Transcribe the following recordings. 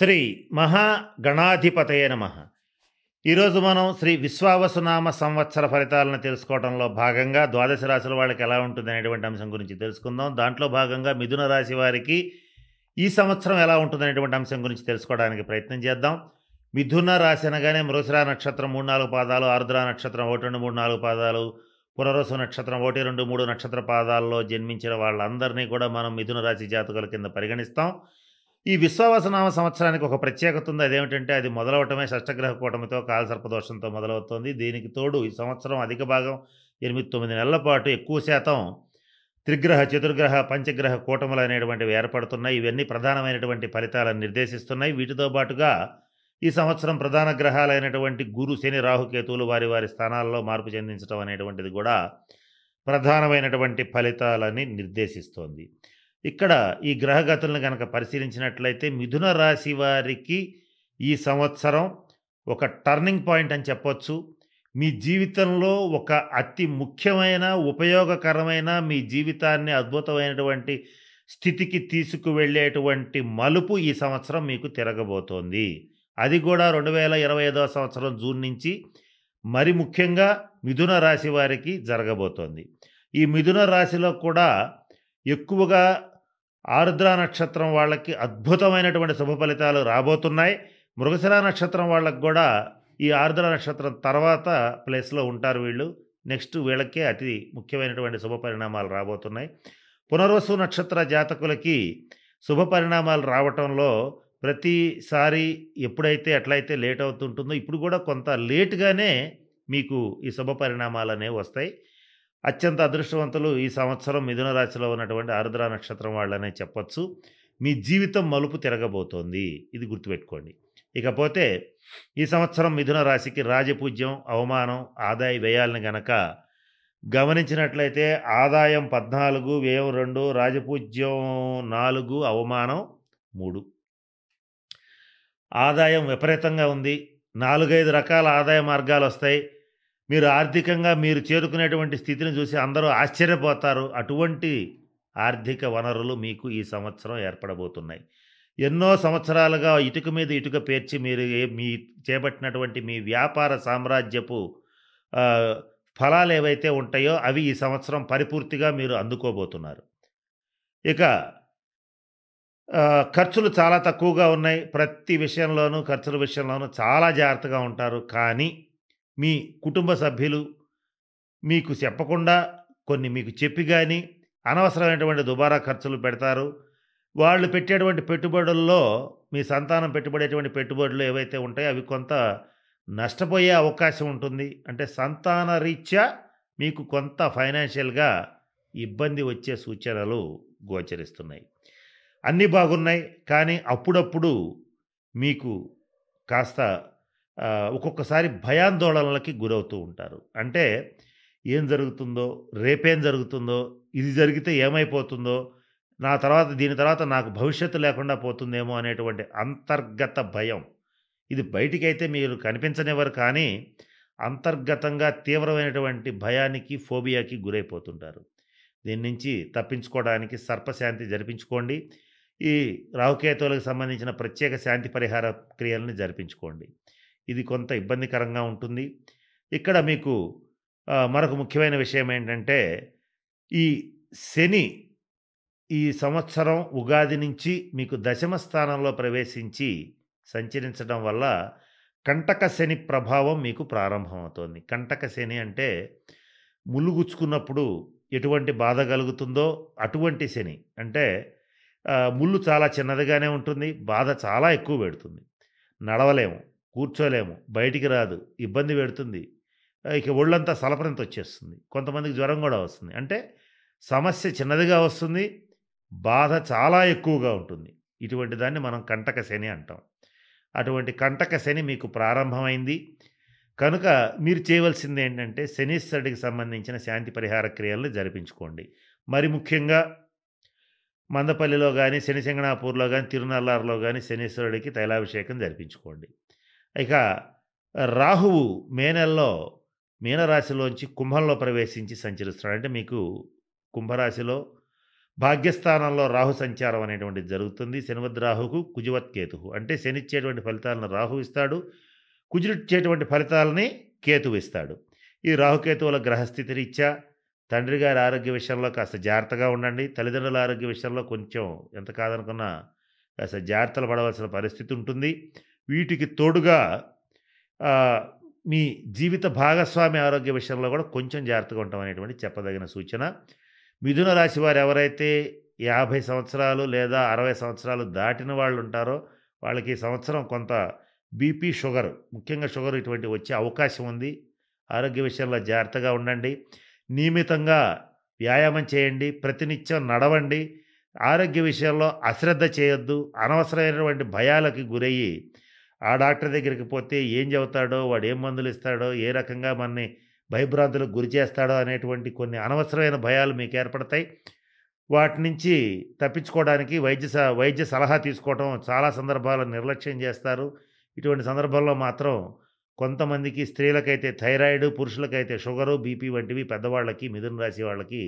శ్రీ మహాగణాధిపతయే నమః. ఈరోజు మనం శ్రీ విశ్వావసునామ సంవత్సర ఫలితాలను తెలుసుకోవడంలో భాగంగా ద్వాదశ రాశుల వాళ్ళకి ఎలా ఉంటుంది అనేటువంటి అంశం గురించి తెలుసుకుందాం. దాంట్లో భాగంగా మిథున రాశి వారికి ఈ సంవత్సరం ఎలా ఉంటుంది అనేటువంటి అంశం గురించి తెలుసుకోవడానికి ప్రయత్నం చేద్దాం. మిథున రాశి అనగానే మృగశిర నక్షత్రం 3-4 పాదాలు, ఆరుద్ర నక్షత్రం 1-2-3-4 పాదాలు, పునర్వసు నక్షత్రం 1-2-3 నక్షత్ర పాదాల్లో జన్మించిన వాళ్ళందరినీ కూడా మనం మిథున రాశి జాతకుల కింద పరిగణిస్తాం. ఈ విశ్వావసునామ సంవత్సరానికి ఒక ప్రత్యేకత ఉంది. అదేమిటంటే అది మొదలవటమే షష్టగ్రహ కూటమితో కాలసర్పదోషంతో మొదలవుతోంది. దీనికి తోడు ఈ సంవత్సరం అధిక భాగం 8-9 నెలల పాటు ఎక్కువ శాతం త్రిగ్రహ, చతుర్గ్రహ, పంచగ్రహ కూటములు అనేటువంటివి ఏర్పడుతున్నాయి. ఇవన్నీ ప్రధానమైనటువంటి ఫలితాలను నిర్దేశిస్తున్నాయి. వీటితో పాటుగా ఈ సంవత్సరం ప్రధాన గ్రహాలైనటువంటి గురు, శని, రాహుకేతువులు వారి వారి స్థానాల్లో మార్పు చెందించడం అనేటువంటిది కూడా ప్రధానమైనటువంటి ఫలితాలని నిర్దేశిస్తోంది. ఇక్కడ ఈ గ్రహగతులను కనుక పరిశీలించినట్లయితే మిథున రాశి వారికి ఈ సంవత్సరం ఒక టర్నింగ్ పాయింట్ అని చెప్పొచ్చు. మీ జీవితంలో ఒక అతి ముఖ్యమైన, ఉపయోగకరమైన, మీ జీవితాన్ని అద్భుతమైనటువంటి స్థితికి తీసుకువెళ్ళేటువంటి మలుపు ఈ సంవత్సరం మీకు తిరగబోతోంది. అది కూడా 2025వ సంవత్సరం జూన్ నుంచి మరి ముఖ్యంగా మిథున రాశి వారికి జరగబోతోంది. ఈ మిథున రాశిలో కూడా ఎక్కువగా ఆరుద్ర నక్షత్రం వాళ్ళకి అద్భుతమైనటువంటి శుభ ఫలితాలు రాబోతున్నాయి. మృగశిర నక్షత్రం వాళ్ళకి కూడా ఈ ఆరుద్ర నక్షత్రం తర్వాత ప్లేస్లో ఉంటారు వీళ్ళు. నెక్స్ట్ వీళ్ళకే అతి ముఖ్యమైనటువంటి శుభ పరిణామాలు రాబోతున్నాయి. పునర్వసు నక్షత్ర జాతకులకి శుభ పరిణామాలు రావటంలో ప్రతిసారి ఎప్పుడైతే ఎట్లయితే లేట్ అవుతుంటుందో ఇప్పుడు కూడా కొంత లేటుగానే మీకు ఈ శుభ పరిణామాలు అనేవి వస్తాయి. అత్యంత అదృష్టవంతులు ఈ సంవత్సరం మిథున రాశిలో ఉన్నటువంటి ఆరుద్ర నక్షత్రం వాళ్ళనే చెప్పొచ్చు. మీ జీవితం మలుపు తిరగబోతోంది, ఇది గుర్తుపెట్టుకోండి. ఇకపోతే ఈ సంవత్సరం మిథున రాశికి రాజపూజ్యం, అవమానం, ఆదాయ వ్యయాలను గనక గమనించినట్లయితే ఆదాయం 14, వ్యయం 2, రాజపూజ్యం 4, అవమానం 3. ఆదాయం విపరీతంగా ఉంది. 4-5 రకాల ఆదాయ మార్గాలు వస్తాయి. మీరు ఆర్థికంగా మీరు చేరుకునేటువంటి స్థితిని చూసి అందరూ ఆశ్చర్యపోతారు. అటువంటి ఆర్థిక వనరులు మీకు ఈ సంవత్సరం ఏర్పడబోతున్నాయి. ఎన్నో సంవత్సరాలుగా ఇటుక మీద ఇటుక పేర్చి మీరు మీ చేపట్టినటువంటి మీ వ్యాపార సామ్రాజ్యపు ఫలాలు ఏవైతే ఉంటాయో అవి ఈ సంవత్సరం పరిపూర్తిగా మీరు అందుకోబోతున్నారు. ఇక ఖర్చులు చాలా తక్కువగా ఉన్నాయి. ప్రతి విషయంలోనూ ఖర్చుల విషయంలోనూ చాలా జాగ్రత్తగా ఉంటారు. కానీ మీ కుటుంబ సభ్యులు మీకు చెప్పకుండా కొన్ని మీకు చెప్పి కానీ అనవసరమైనటువంటి దుబారా ఖర్చులు పెడతారు. వాళ్ళు పెట్టేటువంటి పెట్టుబడుల్లో మీ సంతానం పెట్టుబడేటువంటి పెట్టుబడులు ఏవైతే ఉంటాయో అవి కొంత నష్టపోయే అవకాశం ఉంటుంది. అంటే సంతాన రీత్యా మీకు కొంత ఫైనాన్షియల్గా ఇబ్బంది వచ్చే సూచనలు గోచరిస్తున్నాయి. అన్నీ బాగున్నాయి, కానీ అప్పుడప్పుడు మీకు కాస్త ఒక్కొక్కసారి భయాందోళనలకి గురవుతూ ఉంటారు. అంటే ఏం జరుగుతుందో, రేపేం జరుగుతుందో, ఇది జరిగితే ఏమైపోతుందో, దీని తర్వాత నాకు భవిష్యత్తు లేకుండా పోతుందేమో అనేటువంటి అంతర్గత భయం. ఇది బయటికైతే మీరు కనిపించనివ్వరు, కానీ అంతర్గతంగా తీవ్రమైనటువంటి భయానికి, ఫోబియాకి గురైపోతుంటారు. దీని నుంచి తప్పించుకోవడానికి సర్పశాంతి జరిపించుకోండి. ఈ రాహుకేతువులకు సంబంధించిన ప్రత్యేక శాంతి పరిహార క్రియలను జరిపించుకోండి. ఇది కొంత ఇబ్బందికరంగా ఉంటుంది. ఇక్కడ మీకు మరొక ముఖ్యమైన విషయం ఏంటంటే ఈ శని ఈ సంవత్సరం ఉగాది నుంచి మీకు దశమ స్థానంలో ప్రవేశించి సంచరించడం వల్ల కంటక శని ప్రభావం మీకు ప్రారంభమవుతోంది. కంటక శని అంటే ముల్లుగుచ్చుకున్నప్పుడు ఎటువంటి బాధ కలుగుతుందో అటువంటి శని. అంటే ముళ్ళు చాలా చిన్నదిగానే ఉంటుంది, బాధ చాలా ఎక్కువ పెడుతుంది. నడవలేము, కూర్చోలేము, బయటికి రాదు, ఇబ్బంది పెడుతుంది. ఇక ఒళ్ళంతా సలపరింత వచ్చేస్తుంది. కొంతమందికి జ్వరం కూడా వస్తుంది. అంటే సమస్య చిన్నదిగా వస్తుంది, బాధ చాలా ఎక్కువగా ఉంటుంది. ఇటువంటి దాన్ని మనం కంటక శని అంటాం. అటువంటి కంటక శని మీకు ప్రారంభమైంది కనుక మీరు చేయవలసింది ఏంటంటే శనీశ్వరుడికి సంబంధించిన శాంతి పరిహార క్రియలను జరిపించుకోండి. మరి ముఖ్యంగా మందపల్లిలో కానీ, శనిసింగణాపూర్లో కానీ, తిరునల్లారులో కానీ శనీశ్వరుడికి తైలాభిషేకం జరిపించుకోండి. ఇక రాహువు మే నెలలో మీనరాశిలోంచి కుంభంలో ప్రవేశించి సంచరిస్తున్నాడు. అంటే మీకు కుంభరాశిలో భాగ్యస్థానంలో రాహు సంచారం అనేటువంటిది జరుగుతుంది. శనివద్ రాహుకు కుజవత్ కేతువు. అంటే శనిచ్చేటువంటి ఫలితాలను రాహు ఇస్తాడు. కుజుడిచ్చేటువంటి ఫలితాలని కేతువు ఇస్తాడు. ఈ రాహుకేతువుల గ్రహస్థితి రీత్యా తండ్రి గారి ఆరోగ్య విషయంలో కాస్త జాగ్రత్తగా ఉండండి. తల్లిదండ్రుల ఆరోగ్య విషయంలో కొంచెం ఎంత కాదనుకున్నా కాస్త జాగ్రత్తలు పడవలసిన పరిస్థితి ఉంటుంది. వీటికి తోడుగా మీ జీవిత భాగస్వామి ఆరోగ్య విషయంలో కూడా కొంచెం జాగ్రత్తగా ఉంటాం అనేటువంటి చెప్పదగిన సూచన. మిథున రాశి వారు ఎవరైతే 50 సంవత్సరాలు లేదా 60 సంవత్సరాలు దాటిన వాళ్ళు ఉంటారో వాళ్ళకి ఈ సంవత్సరం కొంత బీపీ, షుగర్, ముఖ్యంగా షుగర్ ఇటువంటివి వచ్చే అవకాశం ఉంది. ఆరోగ్య విషయంలో జాగ్రత్తగా ఉండండి. నియమితంగా వ్యాయామం చేయండి. ప్రతినిత్యం నడవండి. ఆరోగ్య విషయంలో అశ్రద్ధ చేయొద్దు. అనవసరమైనటువంటి భయాలకి గురయ్యి ఆ డాక్టర్ దగ్గరికి పోతే ఏం చెబుతాడో, వాడు ఏం మందులు ఇస్తాడో, ఏ రకంగా మనని భయభ్రాంతులకు గురి చేస్తాడో అనేటువంటి కొన్ని అనవసరమైన భయాలు మీకు ఏర్పడతాయి. వాటి నుంచి తప్పించుకోవడానికి వైద్య సలహా తీసుకోవడం చాలా సందర్భాల్లో నిర్లక్ష్యం చేస్తారు. ఇటువంటి సందర్భాల్లో మాత్రం కొంతమందికి స్త్రీలకైతే థైరాయిడ్, పురుషులకైతే షుగరు, బీపీ వంటివి పెద్దవాళ్ళకి, మిథున రాశి వాళ్ళకి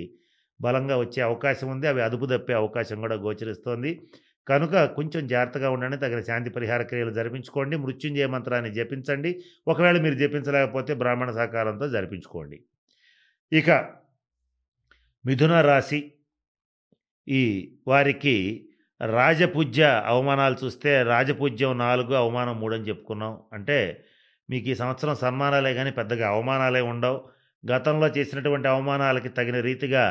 బలంగా వచ్చే అవకాశం ఉంది. అవి అదుపు తప్పే అవకాశం కూడా గోచరిస్తోంది. కనుక కొంచెం జాగ్రత్తగా ఉండండి. తగిన శాంతి పరిహార క్రియలు జరిపించుకోండి. మృత్యుంజయ మంత్రాన్ని జపించండి. ఒకవేళ మీరు జపించలేకపోతే బ్రాహ్మణ సహకారంతో జరిపించుకోండి. ఇక మిథున రాశి ఈ వారికి రాజపూజ్య అవమానాలు చూస్తే రాజపూజ్యం 4, అవమానం 3 అని చెప్పుకున్నాం. అంటే మీకు ఈ సంవత్సరం సన్మానాలే కానీ పెద్దగా అవమానాలే ఉండవు. గతంలో చేసినటువంటి అవమానాలకి తగిన రీతిగా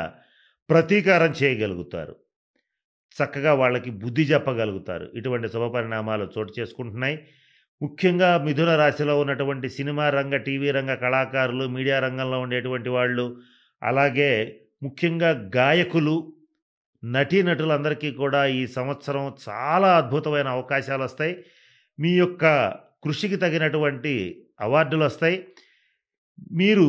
ప్రతీకారం చేయగలుగుతారు. చక్కగా వాళ్ళకి బుద్ధి చెప్పగలుగుతారు. ఇటువంటి శుభపరిణామాలు చోటు చేసుకుంటున్నాయి. ముఖ్యంగా మిథున రాశిలో ఉన్నటువంటి సినిమా రంగ, టీవీ రంగ కళాకారులు, మీడియా రంగంలో ఉండేటువంటి వాళ్ళు, అలాగే ముఖ్యంగా గాయకులు, నటీనటులందరికీ కూడా ఈ సంవత్సరం చాలా అద్భుతమైన అవకాశాలు వస్తాయి. మీ యొక్క కృషికి తగినటువంటి అవార్డులు వస్తాయి. మీరు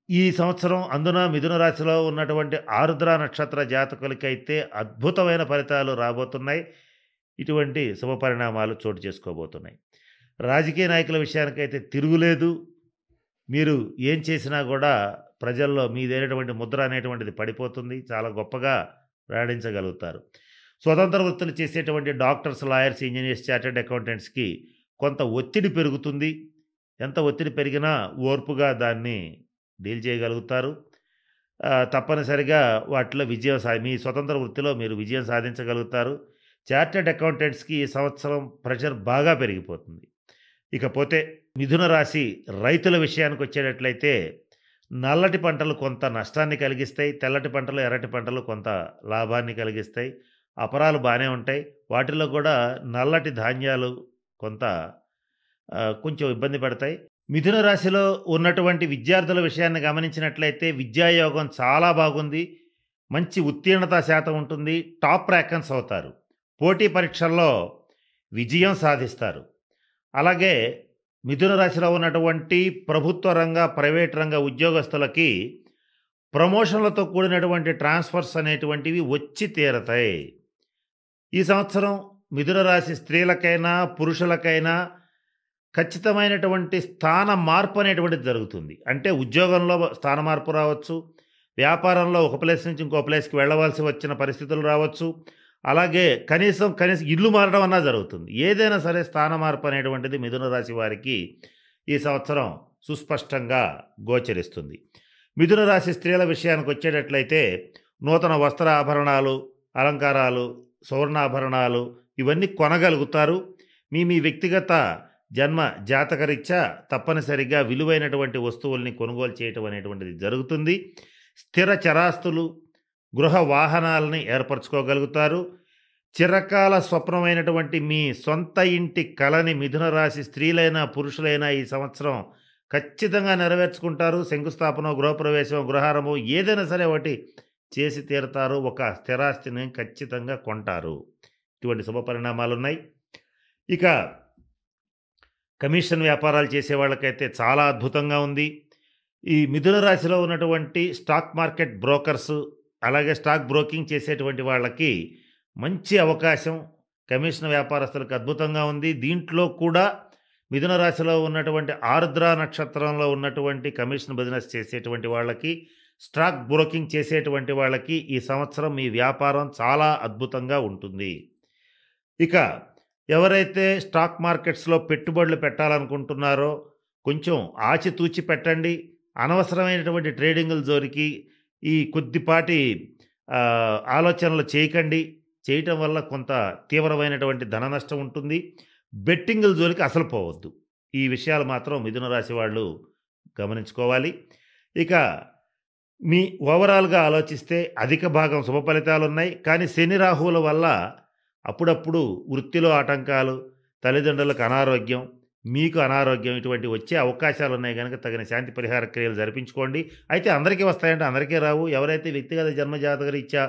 ఈ సంవత్సరం అందున మిథున రాశిలో ఉన్నటువంటి ఆరుద్ర నక్షత్ర జాతకులకైతే అద్భుతమైన ఫలితాలు రాబోతున్నాయి. ఇటువంటి శుభపరిణామాలు చోటు చేసుకోబోతున్నాయి. రాజకీయ నాయకుల విషయానికైతే తిరుగులేదు. మీరు ఏం చేసినా కూడా ప్రజల్లో మీదైనటువంటి ముద్ర అనేటువంటిది పడిపోతుంది. చాలా గొప్పగా రాణించగలుగుతారు. స్వతంత్ర వృత్తులు చేసేటువంటి డాక్టర్స్, లాయర్స్, ఇంజనీర్స్, చార్టెడ్ అకౌంటెంట్స్కి కొంత ఒత్తిడి పెరుగుతుంది. ఎంత ఒత్తిడి పెరిగినా ఓర్పుగా దాన్ని డీల్ చేయగలుగుతారు. తప్పనిసరిగా వాటిలో మీ స్వతంత్ర వృత్తిలో మీరు విజయం సాధించగలుగుతారు. చార్టెడ్ అకౌంటెంట్స్కి ఈ సంవత్సరం ప్రెషర్ బాగా పెరిగిపోతుంది. ఇకపోతే మిథున రాశి రైతుల విషయానికి వచ్చేటట్లయితే నల్లటి పంటలు కొంత నష్టాన్ని కలిగిస్తాయి. తెల్లటి పంటలు, ఎర్రటి పంటలు కొంత లాభాన్ని కలిగిస్తాయి. అపరాలు బాగానే ఉంటాయి. వాటిలో కూడా నల్లటి ధాన్యాలు కొంత కొంచెం ఇబ్బంది పడతాయి. మిథున రాశిలో ఉన్నటువంటి విద్యార్థుల విషయాన్ని గమనించినట్లయితే విద్యాయోగం చాలా బాగుంది. మంచి ఉత్తీర్ణత శాతం ఉంటుంది. టాప్ ర్యాంకర్స్ అవుతారు. పోటీ పరీక్షల్లో విజయం సాధిస్తారు. అలాగే మిథున రాశిలో ఉన్నటువంటి ప్రభుత్వ రంగ, ప్రైవేట్ రంగ ఉద్యోగస్తులకి ప్రమోషన్లతో కూడినటువంటి ట్రాన్స్ఫర్స్ అనేటువంటివి వచ్చి తీరతాయి. ఈ సంవత్సరం మిథున రాశి స్త్రీలకైనా పురుషులకైనా ఖచ్చితమైనటువంటి స్థాన మార్పు అనేటువంటిది జరుగుతుంది. అంటే ఉద్యోగంలో స్థాన మార్పు రావచ్చు, వ్యాపారంలో ఒక ప్లేస్ నుంచి ఇంకో ప్లేస్కి వెళ్ళవలసి వచ్చిన పరిస్థితులు రావచ్చు, అలాగే కనీసం ఇల్లు మారడం అన్నా జరుగుతుంది. ఏదైనా సరే స్థాన మార్పు అనేటువంటిది మిథున రాశి వారికి ఈ సంవత్సరం సుస్పష్టంగా గోచరిస్తుంది. మిథున రాశి స్త్రీల విషయానికి వచ్చేటట్లయితే నూతన వస్త్ర ఆభరణాలు, అలంకారాలు, సువర్ణాభరణాలు ఇవన్నీ కొనగలుగుతారు. మీ వ్యక్తిగత జన్మ జాతకరీత్యా తప్పనిసరిగా విలువైనటువంటి వస్తువుల్ని కొనుగోలు చేయటం అనేటువంటిది జరుగుతుంది. స్థిర చరాస్తులు, గృహ వాహనాలని ఏర్పరచుకోగలుగుతారు. చిరకాల స్వప్నమైనటువంటి మీ సొంత ఇంటి కలని మిథున రాశి స్త్రీలైనా పురుషులైనా ఈ సంవత్సరం ఖచ్చితంగా నెరవేర్చుకుంటారు. శంకుస్థాపన, గృహప్రవేశం, గృహారంభం ఏదైనా సరే ఒకటి చేసి తీరుతారు. ఒక స్థిరాస్తిని ఖచ్చితంగా కొంటారు. ఇటువంటి శుభపరిణామాలు ఉన్నాయి. ఇక కమిషన్ వ్యాపారాలు చేసే వాళ్ళకైతే చాలా అద్భుతంగా ఉంది. ఈ మిథున రాశిలో ఉన్నటువంటి స్టాక్ మార్కెట్ బ్రోకర్సు, అలాగే స్టాక్ బ్రోకింగ్ చేసేటువంటి వాళ్ళకి మంచి అవకాశం. కమిషన్ వ్యాపారస్తులకు అద్భుతంగా ఉంది. దీంట్లో కూడా మిథున రాశిలో ఉన్నటువంటి ఆరుద్ర నక్షత్రంలో ఉన్నటువంటి కమిషన్ బిజినెస్ చేసేటువంటి వాళ్ళకి స్టాక్ బ్రోకింగ్ చేసేటువంటి వాళ్ళకి ఈ సంవత్సరం మీ వ్యాపారం చాలా అద్భుతంగా ఉంటుంది. ఇక ఎవరైతే స్టాక్ మార్కెట్స్‌లో పెట్టుబడులు పెట్టాలనుకుంటున్నారో కొంచెం ఆచితూచి పెట్టండి. అనవసరమైనటువంటి ట్రేడింగుల జోలికి ఈ కొద్దిపాటి ఆలోచనలు చేయకండి. చేయటం వల్ల కొంత తీవ్రమైనటువంటి ధన నష్టం ఉంటుంది. బెట్టింగుల జోలికి అసలు పోవద్దు. ఈ విషయాలు మాత్రం మిథున రాశి వాళ్ళు గమనించుకోవాలి. ఇక మీ ఓవరాల్‌గా ఆలోచిస్తే అధిక భాగం శుభ ఫలితాలున్నాయి. కానీ శని, రాహువుల వల్ల అప్పుడప్పుడు వృత్తిలో ఆటంకాలు, తల్లిదండ్రులకు అనారోగ్యం, మీకు అనారోగ్యం ఇటువంటివి వచ్చే అవకాశాలున్నాయి గనక తగిన శాంతి పరిహార క్రియలు జరిపించుకోండి. అయితే అందరికీ వస్తాయంటే అందరికీ రావు. ఎవరైతే వ్యక్తిగత జన్మజాతక రీత్యా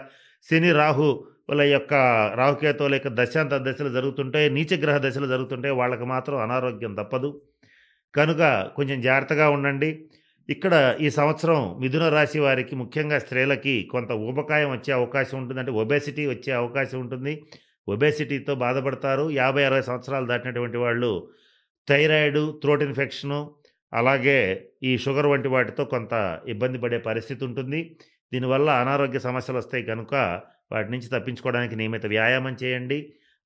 శని, రాహువుల యొక్క రాహుకేతువుల యొక్క దశాంత దశలు జరుగుతుంటాయి, నీచగ్రహ దశలు జరుగుతుంటాయి. వాళ్ళకి మాత్రం అనారోగ్యం తప్పదు. కనుక కొంచెం జాగ్రత్తగా ఉండండి. ఇక్కడ ఈ సంవత్సరం మిథున రాశి వారికి ముఖ్యంగా స్త్రీలకి కొంత ఊబకాయం వచ్చే అవకాశం ఉంటుంది. అంటే ఒబేసిటీ వచ్చే అవకాశం ఉంటుంది. ఒబేసిటీతో బాధపడతారు. 50, 60 సంవత్సరాలు దాటినటువంటి వాళ్ళు థైరాయిడ్, థ్రోట్ ఇన్ఫెక్షను, అలాగే ఈ షుగర్ వంటి వాటితో కొంత ఇబ్బంది పడే పరిస్థితి ఉంటుంది. దీనివల్ల అనారోగ్య సమస్యలొస్తాయి కనుక వాటి నుంచి తప్పించుకోవడానికి నియమిత వ్యాయామం చేయండి.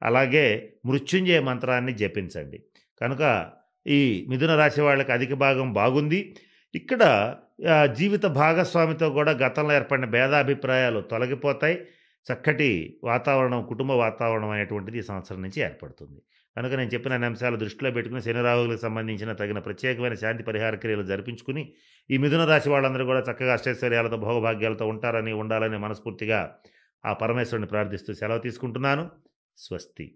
అలాగే మృత్యుంజయ మంత్రాన్ని జపించండి. కనుక ఈ మిథున రాశి వాళ్ళకి అధిక భాగం బాగుంది. ఇక్కడ జీవిత భాగస్వామితో కూడా గతంలో ఏర్పడిన భేదాభిప్రాయాలు తొలగిపోతాయి. చక్కటి వాతావరణం, కుటుంబ వాతావరణం అనేటువంటిది ఈ సంవత్సరం నుంచి ఏర్పడుతుంది. కనుక నేను చెప్పిన అన్ని అంశాలు దృష్టిలో పెట్టుకుని శని, రాహువులకు సంబంధించిన తగిన ప్రత్యేకమైన శాంతి పరిహార క్రియలు జరిపించుకుని ఈ మిథున రాశి వాళ్ళందరూ కూడా చక్కగా అష్టైశ్వర్యాలతో, భోగభాగ్యాలతో ఉండాలని మనస్ఫూర్తిగా ఆ పరమేశ్వరుని ప్రార్థిస్తూ సెలవు తీసుకుంటున్నాను. స్వస్తి.